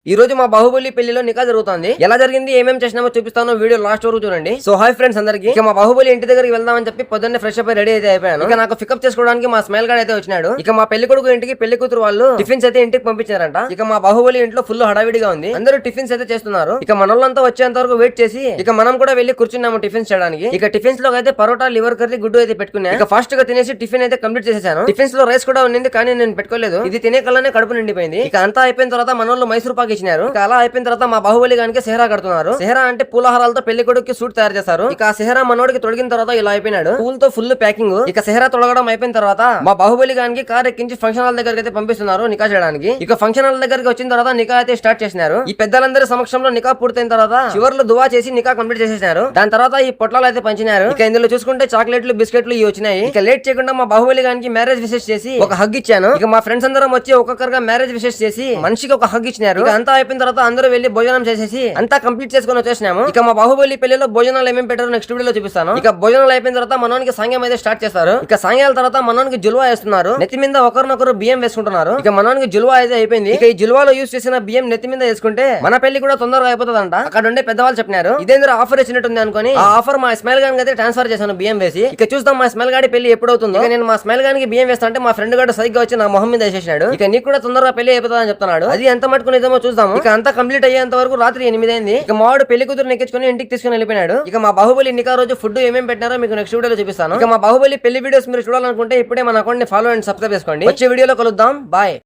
ఈ రోజు మా బాహుబలి పెళ్లిలో నికా జరుగుతుంది. ఎలా జరిగింది, ఏమేం చేసినామో చూపిస్తాను. వీడియో లాస్ట్ వరకు చూడండి. సో హాయ్ ఫ్రెండ్స్ అందరికి. ఇక మా బాహుబలి ఇంటి దగ్గరికి వెళ్దామని చెప్పి పొద్దున్నే ఫ్రెష్ అప్ రెడీ అయితే అయిపోయాను. ఇక నాకు పికప్ చేసుకోవడానికి మా స్మైల్ గార్డ్ అయితే వచ్చినాడు. ఇక మా పెళ్లి కొడుకు ఇంటికి పెళ్లి కూతురు వాళ్ళు టిఫిన్స్ అయితే ఇంటికి పంపించారంట. ఇక మా బాహుబలి ఇంట్లో ఫుల్ హడావిడిగా ఉంది. అందరూ టిఫిన్స్ అయితే చేస్తున్నారు. ఇక మనోళ్ళంతా వచ్చేంత వరకు వెయిట్ చేసి ఇక మనం కూడా వెళ్లి కూర్చున్నాము టిఫిన్స్ చేయడానికి. ఇక టిఫిన్స్ లో అయితే పరోటా, లివర్ కర్రీ, గుడ్డు అయితే పెట్టుకున్నా. ఇక ఫాస్ట్ గా తినేసి టిఫిన్ అయితే కంప్లీట్ చేసేసాను. టిఫిన్స్ లో రైస్ కూడా ఉన్నింది, కానీ నేను పెట్టుకోలేదు. ఇది తినే కల్లానే కడుపు నిండిపోయింది. ఇక అంతా అయిపోయిన తర్వాత మనోళ్ళు మైసూర్ పాక్ ఇచ్చినారు. ఇక అలా అయిపోయిన తర్వాత మా బాహుబలి గానికి సెహరా కడుతున్నారు. సెహరా అంటే పూలహారాలతో పెళ్లి కొడుకు సూట్ తయారు చేస్తారు. ఇక ఆ సెహరా మనోడికి తొడిగిన తర్వాత ఇలా అయిపోయినాడు, పూలతో ఫుల్ ప్యాకింగ్. ఇక సెహరా తొడగడం అయిపోయిన తర్వాత మా బాహుబలి గానికి కార్ ఎక్కించి ఫంక్షన్ హాల్ దగ్గరికి అయితే పంపిస్తున్నారు నికా చేయడానికి. ఇక ఫంక్షన్ హాల్ దగ్గరికి వచ్చిన తర్వాత నికా అయితే స్టార్ట్ చేసినారు. ఈ పెద్దలందరి సమక్షంలో నికా పూర్తయిన తర్వాత చివర్లో దువా చేసి నికా కంప్లీట్ చేసేసినారు. దాని తర్వాత ఈ పొట్లాలు అయితే పంచినారు. ఇక ఇందులో చూసుకుంటే చాక్లెట్లు, బిస్కెట్లు ఇవి వచ్చినాయి. ఇక లేట్ చేయకుండా మా బాహుబలి గానికి మ్యారేజ్ విషెస్ చేసి ఒక హగ్ ఇచ్చాను. ఇక మా ఫ్రెండ్స్ అందరం వచ్చి ఒక్కొక్కరుగా మ్యారేజ్ విషెస్ చేసి మనిషికి ఒక హగ్ ఇచ్చినారు. ఇక అంతా అయిపోయిన తర్వాత అందరూ వెళ్లి భోజనం చేసేసి అంతా కంప్లీట్ చేసుకుని వచ్చేసినాము. ఇక మా బాహుబలి పెళ్లిలో భోజనాలు ఏమేమి పెట్టారో నెక్స్ట్ వీడియోలో చూపిస్తాను. ఇక భోజనాలు అయిపోయిన తర్వాత మనోనికి సాంగ్యం అయితే స్టార్ట్ చేస్తారు. ఇక సాంగ్యాల తర్వాత మనోనికి జుల్వా వేస్తున్నారు. నెత్తి మీద ఒకరినొకరు బియ్యం వేసుకుంటున్నారు. ఇక మనోనికి జుల్వా అయితే అయిపోయింది. ఇక ఈ జుల్వాలో యూస్ చేసిన బియ్యం నెత్తి మీద వేసుకుంటే మన పెళ్లి కూడా తొందరగా అయిపోతుందంట. అక్కడ ఉండే పెద్దవాళ్ళు చెప్పినారు. ఇదేంద్ర ఆఫర్ ఇచ్చినట్టుంది అనుకుని ఆ ఆఫర్ మా స్మైల్ గానికి అయితే ట్రాన్స్ఫర్ చేశాను బియ్యం వేసి. ఇక చూద్దాం మా స్మైల్ గాడి పెళ్లి ఎప్పుడు అవుతుందో. ఇక నేను మా స్మైల్ గానికి బియ్యం వేస్తా అంటే మా ఫ్రెండ్ గారు సరిగ్గా వచ్చి నా మొహం మీద వేసేసినాడు. ఇక నీకు కూడా తొందరగా పెళ్లి అయిపోతుందని చెప్తున్నాడు. అది ఎంత మట్టుకునేదేమో చూద్దాం. ఇక అంతా కంప్లీట్ అయ్యేంత వరకు రాత్రి 8 అయింది. ఇక మావాడు పెళ్లి కూతురు ఎక్కించుకుని ఇంటికి తీసుకుని వెళ్ళిపోయినాడు. ఇక మా బాహుబలి నికా రోజు ఫుడ్ ఏమేమి పెట్టినారో మీకు నెక్స్ట్ వీడియోలో చూపిస్తాను. ఇక మా బాహుబలి పెళ్లి వీడియోస్ మీరు చూడాలనుకుంటే ఇప్పుడే మన అకౌంట్ ని ఫాలో అండ్ సబ్స్క్రైబ్ చేసుకోండి. వచ్చే వీడియోలో కలుద్దాం. బాయ్.